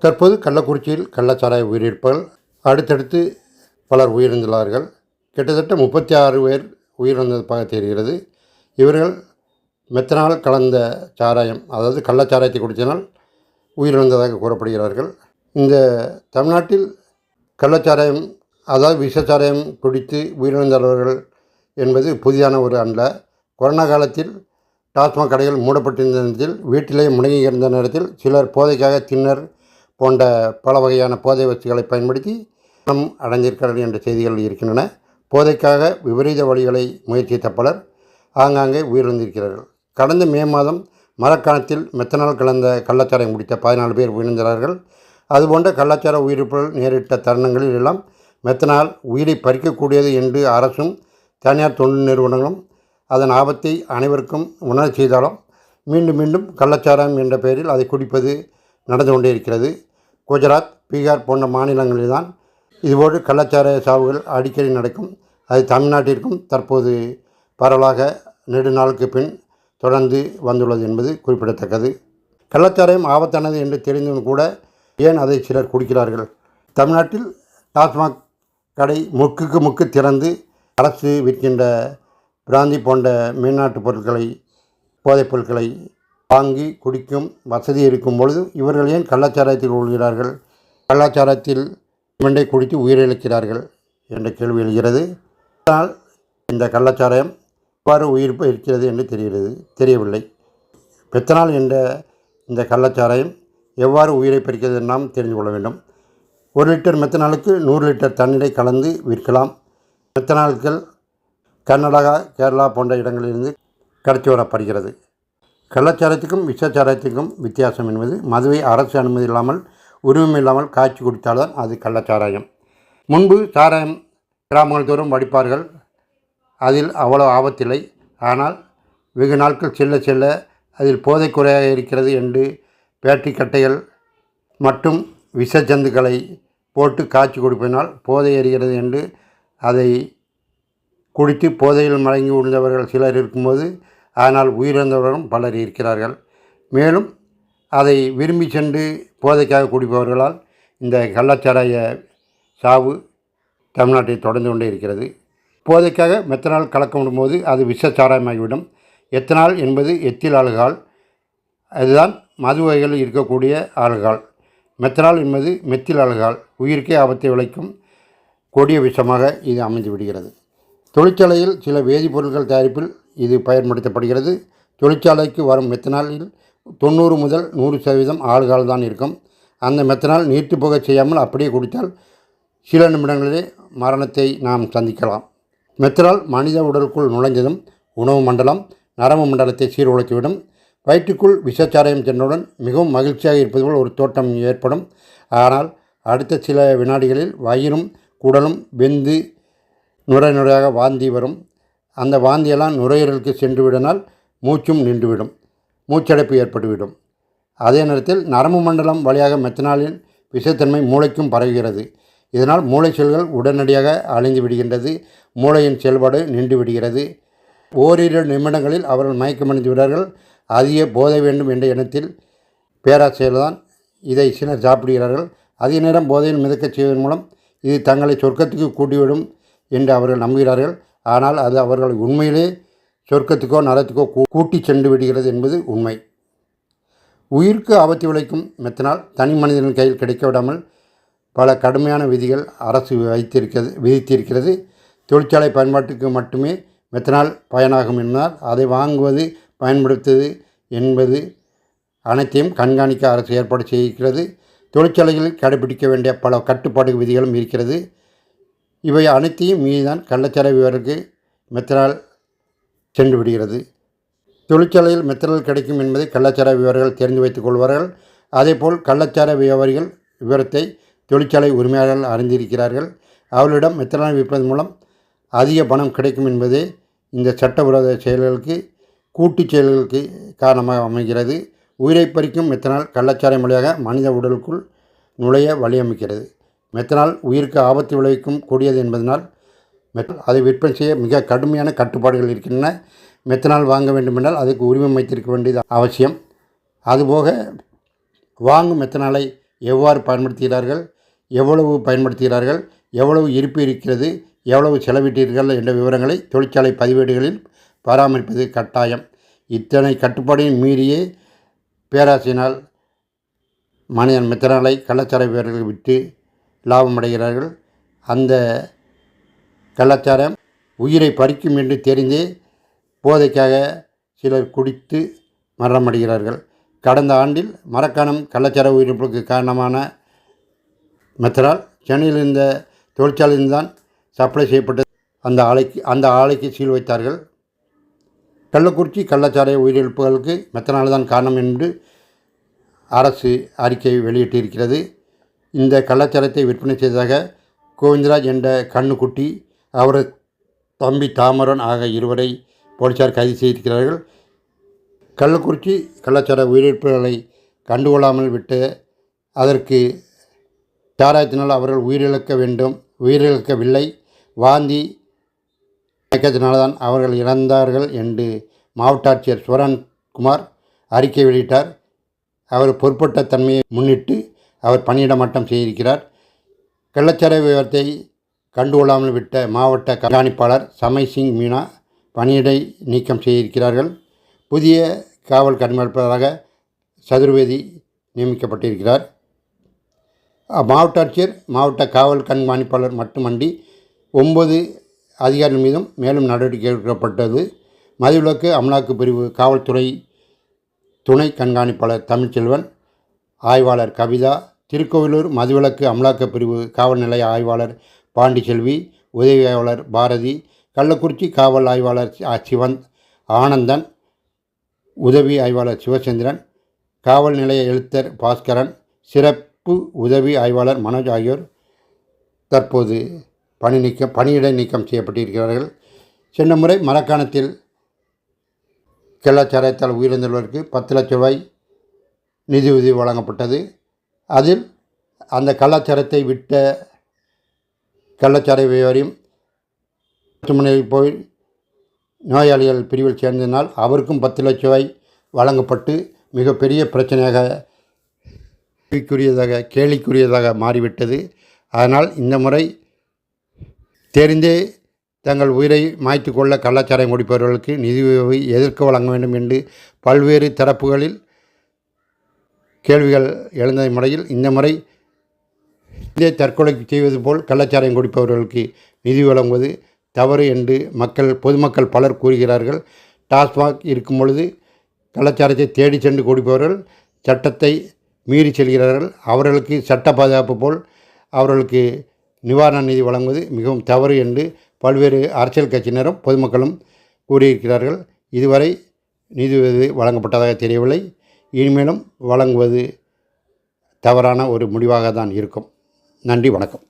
தற்போது கள்ளக்குறிச்சியில் கள்ளச்சாராய உயிரிழப்புகள் அடுத்தடுத்து பலர் உயிரிழந்துள்ளார்கள். கிட்டத்தட்ட 36 பேர் உயிரிழந்ததாக தெரிகிறது. இவர்கள் மெத்தனால் கலந்த சாராயம், அதாவது கள்ளச்சாராயத்தை குடித்தனால் உயிரிழந்ததாக கூறப்படுகிறார்கள். இந்த தமிழ்நாட்டில் கள்ளச்சாராயம், அதாவது விஷச்சாராயம் குடித்து உயிரிழந்தவர்கள் என்பது புதிதான ஒரு அல்ல. கொரோனா காலத்தில் டாஸ்மாக் கடைகள் மூடப்பட்டிருந்த நேரத்தில், வீட்டிலே முடங்கி இருந்த நேரத்தில் சிலர் போதைக்காக தின்னர் போன்ற பல வகையான போதை வஸ்துகளை பயன்படுத்தி மரணம் அடைந்திருக்கிறார்கள் என்ற செய்திகள் இருக்கின்றன. போதைக்காக விபரீத வழிகளை முயற்சித்த பலர் ஆங்காங்கே உயிரிழந்திருக்கிறார்கள். கடந்த மே மாதம் மரக்காணத்தில் மெத்தனால் கலந்த கள்ளச்சாராயம் குடித்த 14 பேர் உயிரிழந்தார்கள். அதுபோன்ற கள்ளச்சார உயிரிழப்புகள் நேரிட்ட தருணங்களில் எல்லாம் மெத்தனால் உயிரை பறிக்கக்கூடியது என்று அரசும் தனியார் தொண்டு நிறுவனங்களும் அதன் ஆபத்தை அனைவருக்கும் உணர செய்தாலும் மீண்டும் மீண்டும் கள்ளச்சாராயம் என்ற பெயரில் அதை குடிப்பது நடந்து கொண்டே இருக்கிறது. குஜராத், பீகார் போன்ற மாநிலங்களில்தான் இதுபோன்று கள்ளச்சாராய சாவுகள் அடிக்கடி நடக்கும். அது தமிழ்நாட்டிற்கும் தற்போது பரவலாக நெடுநாளுக்கு பின் தொடர்ந்து வந்துள்ளது என்பது குறிப்பிடத்தக்கது. கள்ளச்சாராயம் ஆபத்தானது என்று தெரிந்தும் கூட ஏன் அதை சிலர் குடிக்கிறார்கள்? தமிழ்நாட்டில் டாஸ்மாக் கடை முக்குக்கு முக்கு திறந்து அரசு விற்கின்ற பிராந்தி போன்ற மேல்நாட்டு பொருட்களை, போதைப் பொருட்களை வாங்கி குடிக்கும் வசதி இருக்கும் பொழுது இவர்கள் ஏன் கள்ளச்சாராயத்தில் கொள்கிறார்கள்? கள்ளச்சாராயத்தில் மண்டை குடித்து உயிரிழக்கிறார்கள் என்ற கேள்வி எழுகிறது. ஆனால் இந்த கள்ளச்சாராயம் எவ்வாறு உயிர் இருக்கிறது என்று தெரியவில்லை. மெத்தனால் என்ற இந்த கள்ளச்சாராயம் எவ்வாறு உயிரை பறிக்கிறது என்று நாம் தெரிந்து கொள்ள வேண்டும். 1 லிட்டர் மெத்தனாலுக்கு 100 லிட்டர் தண்ணீரை கலந்து விற்கலாம். மெத்தனால்கள் கர்நாடகா, கேரளா போன்ற இடங்களிலிருந்து கடத்தி வரப்படுகிறது. கள்ளச்சாராயத்துக்கும் விஷச்சாராயத்துக்கும் வித்தியாசம் என்பது, மதுவை அரசு அனுமதி இல்லாமல், உரிமம் இல்லாமல் காய்ச்சி குடித்தால்தான் அது கள்ளச்சாராயம். முன்பு சாராயம் கிராமங்கள் தோறும் வடிப்பார்கள். அதில் அவ்வளோ ஆபத்தில்லை. ஆனால் வெகு நாட்கள் செல்ல செல்ல அதில் போதை குறையாக இருக்கிறது என்று பேட்டரி கட்டைகள் மற்றும் விஷஜந்துக்களை போட்டு காய்ச்சி குடிப்பதனால் போதை எறிகிறது என்று அதை குடித்து போதையில் மயங்கி விழுந்தவர்கள் சிலர் இருக்கும்போது அதனால் உயிரிழந்தவர்களும் பலர் இருக்கிறார்கள். மேலும் அதை விரும்பி சென்று போதைக்காக குடிப்பவர்களால் இந்த கள்ளச்சாராய சாவு தமிழ்நாட்டில் தொடர்ந்து கொண்டே இருக்கிறது. போதைக்காக மெத்தனால் கலக்க விடும்போது அது விஷச்சாராயமாகிவிடும். எத்தனால் என்பது எத்தில் ஆல்கஹால், அதுதான் மது வகைகளில் இருக்கக்கூடிய ஆல்கஹால். மெத்தனால் என்பது மெத்தில் ஆல்கஹால், உயிருக்கே ஆபத்தை விளைக்கும் கொடிய விஷமாக இது அமைந்து விடுகிறது. தொழிற்சாலையில் சில வேதிப்பொருட்கள் தயாரிப்பில் இது பயன்படுத்தப்படுகிறது. தொழிற்சாலைக்கு வரும் மெத்தனாலில் 90 முதல் 100% ஆல்கஹால் தான் இருக்கும். அந்த மெத்தனால் நீர்த்து போக செய்யாமல் அப்படியே குடித்தால் சில நிமிடங்களிலே மரணத்தை நாம் சந்திக்கலாம். மெத்தனால் மனித உடலுக்குள் நுழைந்ததும் உணவு மண்டலம், நரம்பு மண்டலத்தை சீர்குலைத்துவிடும். வயிற்றுக்குள் விஷச்சாராயம் சென்றவுடன் மிகவும் மகிழ்ச்சியாக இருப்பது போல் ஒரு தோட்டம் ஏற்படும். ஆனால் அடுத்த சில வினாடிகளில் வயிறும் குடலும் வெந்து நுரையாக வாந்தி வரும். அந்த வாந்தியெல்லாம் நுரையீரலுக்கு சென்று விடனால் மூச்சும் நின்றுவிடும், மூச்சடைப்பு ஏற்பட்டுவிடும். அதே நேரத்தில் நரம்பு மண்டலம் வழியாக மெத்தனாலின் விஷத்தன்மை மூளைக்கும் பரவுகிறது. இதனால் மூளை செல்கள் உடனடியாக அழிந்து விடுகின்றது. மூளையின் செயல்பாடு நின்று விடுகிறது. ஓரிரு நிமிடங்களில் அவர்கள் மயக்கமடைந்து விடுவார்கள். அதிக போதை வேண்டும் என்ற எண்ணத்தில் பேராசையில் தான் இதை சிலர் சாப்பிடுகிறார்கள். அதிக நேரம் போதையில் மிதக்கச் செய்வதன் மூலம் இது தங்களை சொர்க்கத்துக்கு கூட்டிவிடும் என்று அவர்கள் நம்புகிறார்கள். ஆனால் அது அவர்கள் உண்மையிலே சொர்க்கத்துக்கோ நரத்துக்கோ கூட்டி சென்று விடுகிறது என்பது உண்மை. உயிருக்கு ஆபத்து விளைக்கும் மெத்தனால் தனி மனிதனின் கையில் கிடைக்க விடாமல் பல கடுமையான விதிகள் அரசு விதித்திருக்கிறது. தொழிற்சாலை பயன்பாட்டுக்கு மட்டுமே மெத்தனால் பயனாகும் என்பதால் அதை வாங்குவது, பயன்படுத்துவது என்பது அனைத்தையும் கண்காணிக்க அரசு ஏற்பாடு செய்கிறது. தொழிற்சாலைகளில் கடைபிடிக்க வேண்டிய பல கட்டுப்பாடு விதிகளும் இருக்கிறது. இவை அனைத்தையும் மீறிதான் கள்ளச்சாராய வியாபாரிக்கு மெத்தனால் சென்று விடுகிறது. தொழிற்சாலையில் மெத்தனால் கிடைக்கும் என்பதை கள்ளச்சாராய வியாபாரிகள் தெரிந்து வைத்துக் கொள்வார்கள். அதேபோல் கள்ளச்சாராய வியாபாரிகள் விவரத்தை தொழிற்சாலை உரிமையாளர்கள் அறிந்திருக்கிறார்கள். அவர்களிடம் மெத்தனால் விற்பதன் மூலம் அதிக பணம் கிடைக்கும் என்பதே இந்த சட்டவிரோத செயல்களுக்கு, கூட்டுச் செயல்களுக்கு காரணமாக அமைகிறது. உயிரை பறிக்கும் மெத்தனால் கள்ளச்சாராயம் வழியாக மனித உடலுக்குள் நுழைய வழியமைக்கிறது. மெத்தனால் உயிருக்கு ஆபத்து விளைவிக்கும் கூடியது என்பதனால் அதை விற்பனை செய்ய மிக கடுமையான கட்டுப்பாடுகள் இருக்கின்றன. மெத்தனால் வாங்க வேண்டுமென்றால் அதுக்கு உரிமம் வைத்திருக்க வேண்டியது அவசியம். அதுபோக வாங்கும் மெத்தனாலை எவ்வாறு பயன்படுத்துகிறார்கள், எவ்வளவு பயன்படுத்துகிறார்கள், எவ்வளவு இருப்பு இருக்கிறது, எவ்வளவு செலவிட்டீர்கள் என்ற விவரங்களை தொழிற்சாலை பதிவேடுகளில் பராமரிப்பது கட்டாயம். இத்தனை கட்டுப்பாடையும் மீறியே பேராசையினால் மனிதன் மெத்தனாலை கள்ளச்சாராய வீரர்கள் விட்டு லாபம் அடைகிறார்கள். அந்த கள்ளச்சாரம் உயிரை பறிக்கும் என்று தெரிந்தே போதைக்காக சிலர் குடித்து மரணமடைகிறார்கள். கடந்த ஆண்டில் மரக்காணம் கள்ளச்சாராய உயிரிழப்புக்கு காரணமான மெத்தனால் சென்னையில் இருந்த தொழிற்சாலையில்தான் சப்ளை செய்யப்பட்டது. அந்த ஆலைக்கு சீல் வைத்தார்கள். கள்ளக்குறிச்சி கள்ளச்சாராய உயிரிழப்புகளுக்கு மெத்தனால் தான் காரணம் என்று அரசு அறிக்கை வெளியிட்டிருக்கிறது. இந்த கள்ளச்சாரத்தை விற்பனை செய்ததாக கோவிந்தராஜ் என்ற கண்ணுக்குட்டி, அவரது தம்பி தாமரன் ஆக இருவரை போலீசார் கைது செய்திருக்கிறார்கள். கள்ளக்குறிச்சி கள்ளச்சாராய உயிரிழப்புகளை கண்டுகொள்ளாமல் விட்டு அதற்கு சாராயத்தினால் அவர்கள் உயிரிழக்கவில்லை, வாந்தி மயக்கத்தினால்தான் அவர்கள் இறந்தார்கள் என்று மாவட்ட ஆட்சியர் சுரன்குமார் அறிக்கை வெளியிட்டார். அவர் பொறுப்பற்ற தன்மையை முன்னிட்டு அவர் பணியிட மாற்றம் செய்திருக்கிறார். கள்ளச்சாராய விவரத்தை கண்டுகொள்ளாமல் விட்ட மாவட்ட கண்காணிப்பாளர் சமய் சிங் மீனா பணியிடை நீக்கம் செய்திருக்கிறார்கள். புதிய காவல் கண்காணிப்பாளராக சதுர்வேதி நியமிக்கப்பட்டிருக்கிறார். மாவட்ட ஆட்சியர், மாவட்ட காவல் கண்காணிப்பாளர் மட்டுமன்றி 9 அதிகாரிகள் மீதும் மேலும் நடவடிக்கை எடுக்கப்பட்டது. மதுவிலக்கு அமலாக்கு பிரிவு காவல்துறை துணை கண்காணிப்பாளர் தமிழ்ச்செல்வன், ஆய்வாளர் கவிதா, திருக்கோவிலூர் மதுவிலக்கு அமலாக்க பிரிவு காவல் நிலைய ஆய்வாளர் பாண்டிச்செல்வி, உதவி ஆய்வாளர் பாரதி, கள்ளக்குறிச்சி காவல் ஆய்வாளர் சிவன் ஆனந்தன், உதவி ஆய்வாளர் சிவச்சந்திரன், காவல் நிலைய எழுத்தர் பாஸ்கரன், சிறப்பு உதவி ஆய்வாளர் மனோஜ் ஆகியோர் தற்போது பணியிடை நீக்கம் செய்யப்பட்டிருக்கிறார்கள். சென்ற முறை மரக்காணத்தில் கள்ளச்சாராயத்தால் உயிரிழந்தவர்களுக்கு 10 லட்சம் ரூபாய் நிதியுதவி வழங்கப்பட்டது. அதில் அந்த கள்ளச்சாரத்தை விட்ட கள்ளச்சாராய வியாபாரியும் மருத்துவமனையில் போய் நோயாளிகள் பிரிவில் சேர்ந்ததினால் அவருக்கும் 10 லட்சம் ரூபாய் வழங்கப்பட்டு மிகப்பெரிய பிரச்சனையாக கேலிக்குரியதாக மாறிவிட்டது. அதனால் இந்த முறை தெரிந்தே தங்கள் உயிரை மாய்த்து கொள்ள கள்ளச்சாராயம் குடிப்பவர்களுக்கு நிதியுதவி எதற்கு வழங்க வேண்டும் என்று பல்வேறு தரப்புகளில் கேள்விகள் எழுந்த முறையில் இந்த முறை இதே தற்கொலைக்கு செய்வது போல் கள்ளச்சாராயம் குடிப்பவர்களுக்கு நிதி வழங்குவது தவறு என்று பொதுமக்கள் பலர் கூறுகிறார்கள். டாஸ்மாக் இருக்கும் பொழுது கள்ளச்சாரத்தை தேடி சென்று குடிப்பவர்கள் சட்டத்தை மீறி செல்கிறார்கள். அவர்களுக்கு சட்ட பாதுகாப்பு போல் அவர்களுக்கு நிவாரண நிதி வழங்குவது மிகவும் தவறு என்று பல்வேறு அரசியல் கட்சியினரும் பொதுமக்களும் கூறியிருக்கிறார்கள். இதுவரை நிதியுதவி வழங்கப்பட்டதாக தெரியவில்லை. இனிமேலும் வழங்குவது தவறான ஒரு முடிவாக தான் இருக்கும். நன்றி, வணக்கம்.